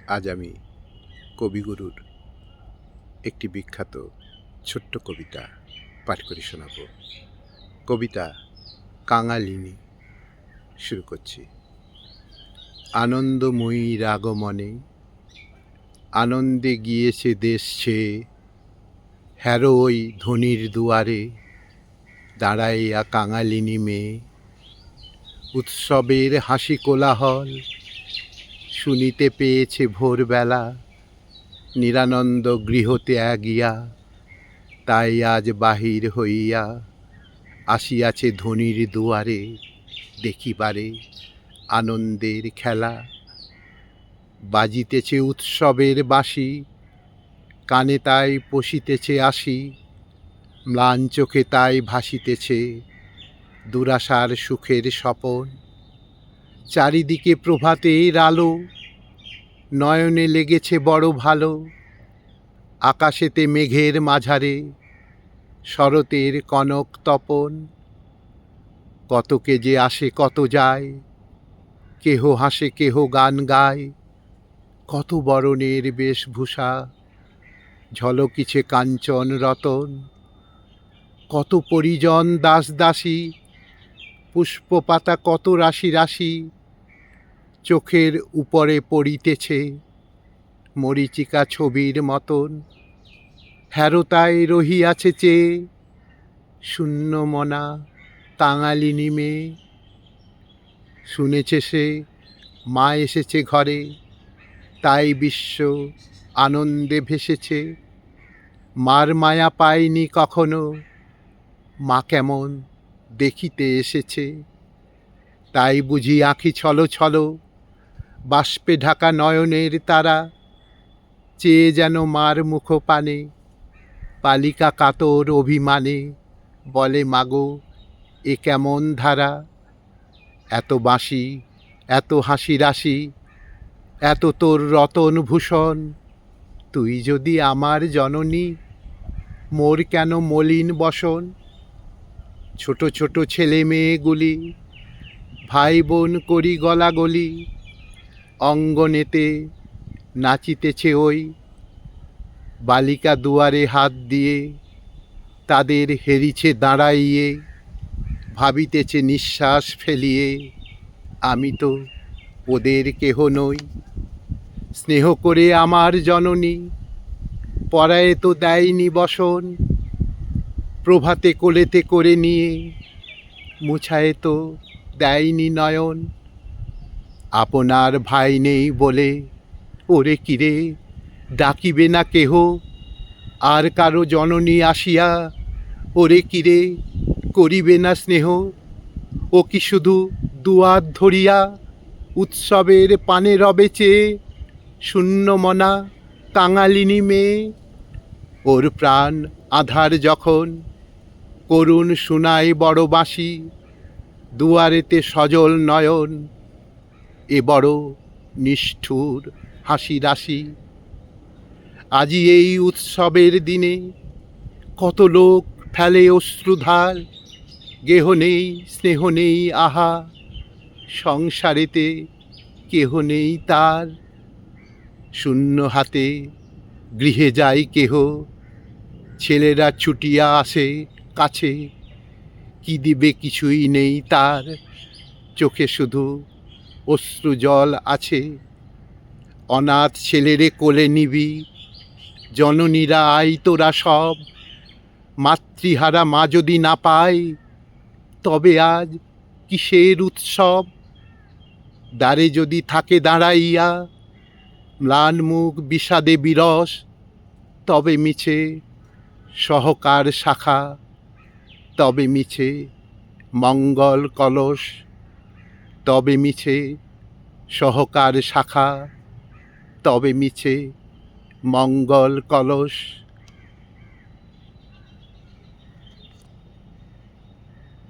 আজ আমি কবিগুরুর একটি বিখ্যাত ছোট্ট কবিতা পাঠ করে শোনাব। কবিতা কাঙালিনী। শুরু করছি। আনন্দময়ীর আগমনে আনন্দে গিয়েছে দেশ ছেয়ে, হ্যারো ওই ধনির দুয়ারে দাঁড়াইয়া কাঙালিনী মেয়ে। উৎসবের হাসি কোলাহল শুনিতে পেয়েছে ভোরবেলা, নিরানন্দ গৃহ ত্যাগিয়া তাই আজ বাহির হইয়া আসিয়াছে ধনির দুয়ারে দেখিবারে আনন্দের খেলা। বাজিতেছে উৎসবের বাঁশি, কানে তাই পশিতেছে আসি, ম্লান চোখে তাই ভাসিতেছে দুরাশার সুখের স্বপন। চারিদিকে প্রভাতের আলো নয়নে লেগেছে বড় ভালো, আকাশেতে মেঘের মাঝারে শরতের কনক তপন। কতকে যে আসে কত যায়, কেহ হাসে কেহ গান গায়, কত বরণের বেশভূষা ঝলকিছে কাঞ্চন রতন। কত পরিজন দাস দাসী, পুষ্পপাতা কত রাশি রাশি চোখের উপরে পড়িতেছে মরীচিকা ছবির মতন। হ্যারোতায় রহিয়াছে চেয়ে শূন্য মনা কাঙালিনী মেয়ে। শুনেছে সে মা এসেছে ঘরে, তাই বিশ্ব আনন্দে ভেসেছে। মার মায়া পায়নি কখনো, মা কেমন দেখিতে এসেছে। তাই বুঝি আঁখি ছলো ছলো, বাষ্পে ঢাকা নয়নের তারা, চেয়ে যেন মার মুখ পানে বালিকা কাতর অভিমানে বলে, মাগো এ কেমন ধারা। এত বাঁশি এত হাসি রাশি, এত তোর রতন ভূষণ, তুই যদি আমার জননী, মোর কেন মলিন বসন। ছোট ছোট ছেলে মেয়েগুলি ভাই বোন করি গলাগলি, অঙ্গনেতে নাচিতেছে ওই বালিকা দুয়ারে হাত দিয়ে তাদের হেরিছে দাঁড়াইয়ে, ভাবিতেছে নিঃশ্বাস ফেলিয়ে, আমি তো ওদের কেহ নই। স্নেহ করে আমার জননী পরায়ে তো দেয়নি বসন, প্রভাতে কোলেতে করে নিয়ে মুছায়ে তো দেয়নি নয়ন। আপনার ভাই নেই বলে ওরে কিরে ডাকিবে না কেহ, আর কারো জননী আসিয়া ওরে কিরে করিবে না স্নেহ। ও কি শুধু দুয়ার ধরিয়া উৎসবের পানে রবে চেয়ে শূন্য মনা কাঙালিনী মেয়ে। ওর প্রাণ আধার যখন করুণ শোনায় বড় বাঁশি, দুয়ারেতে সজল নয়ন এ বড় নিষ্ঠুর হাসি রাশি। আজি এই উৎসবের দিনে কত লোক ফেলে অশ্রুধার, গেহ নেই স্নেহ নেই আহা, সংসারেতে কেহ নেই তার। শূন্য হাতে গৃহে যায় কেহ, ছেলেরা ছুটিয়া আসে কাছে, কি দিবে কিছুই নেই তার, চোখে শুধু অশ্রু জল আছে। অনাথ ছেলেরে কোলে নিবি, জননীরা আই তোরা সব, মাতৃহারা মা যদি না পায় তবে আজ কিসের উৎসব। দ্বারে যদি থাকে দাঁড়াইয়া ম্লান মুখ বিষাদে বিরস, তবে মিছে সহকার শাখা, তবে মিছে মঙ্গল কলস, তবে মিছে সহকার শাখা, তবে মিছে মঙ্গল কলস।